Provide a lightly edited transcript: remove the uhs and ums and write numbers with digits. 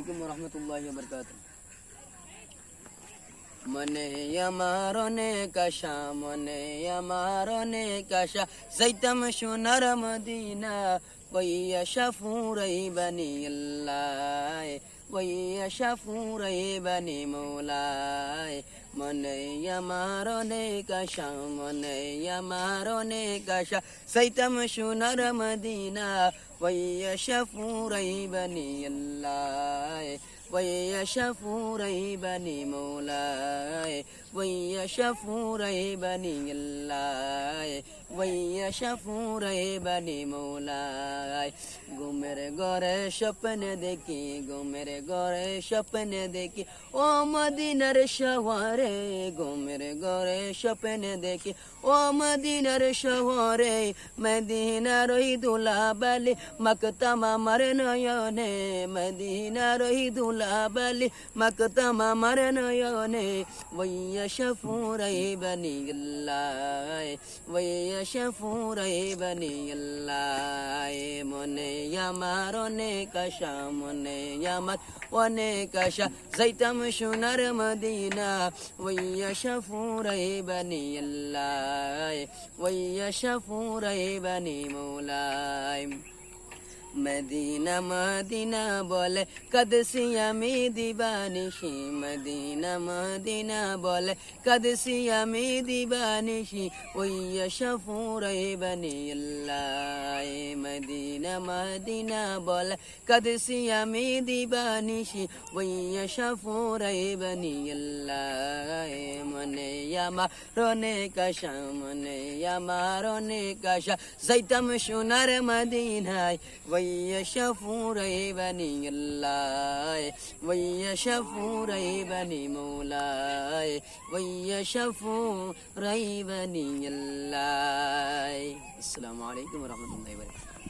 আলাইকুম ওয়া রাহমাতুল্লাহি ওয়া বারাকাতুহু। মনে আমার অনেক আশা, মনে আমার অনেক আশা, যাইতাম সোনার মদিনা, ওই আশা ফুরাইবানি আল্লাহ, ওই আশা ফুরাইবানি মৌলায়। মনে আমার অনেক আশা, মনে আমার অনেক আশা, যাইতাম সোনার মদিনা, ওই আশা ফুরাইবানি আল্লাহ, ويا بني مولاي، ويا بني الله، ويا بني مولاي। ঘুমের ঘরে স্বপ্ন দেখি, ঘুমের ঘরে স্বপ্ন দেখি, ও মদিনার শহরে, ঘুমের ঘরে স্বপ্ন দেখি, ও মদিনার শহরে, মদিনার ওই দুলাবালি মাকতাম আমার নয়নে, মদিনার ওই দুলাবালি মাকতাম আমার নয়নে। ওয়া শাফুরাইবানি আল্লাহ, ওয়া শাফুরাইবানি আল্লাহ। মনে আমার অনেক আশা, মনে আমার অনেক আশা, যাইতাম সোনার মদিনা, ওয়া শাফুরাইবানি আল্লাহ, ওয়া শাফুরাইবানি মৌলায়। মদিনা মদিনা বলে কদসি আমি দিবানিশি, মদিনা মদিনা বলে কদসি আমি দিবানিশি, ওয়া শাফুরাইবানি আল্লাহ। মদিনা মদিনা বলে কদসি আমি দিবানিশি, ওয়া শাফুরাইবানি আল্লাহ। মনে আমার অনেক আশা, মনে আমার অনেক আশা, যাইতাম সোনার মদিনায়, ويا شفورايبني الله، ويا شفورايبني مولاي، ويا شفورايبني الله. السلام عليكم ورحمة الله وبركاته.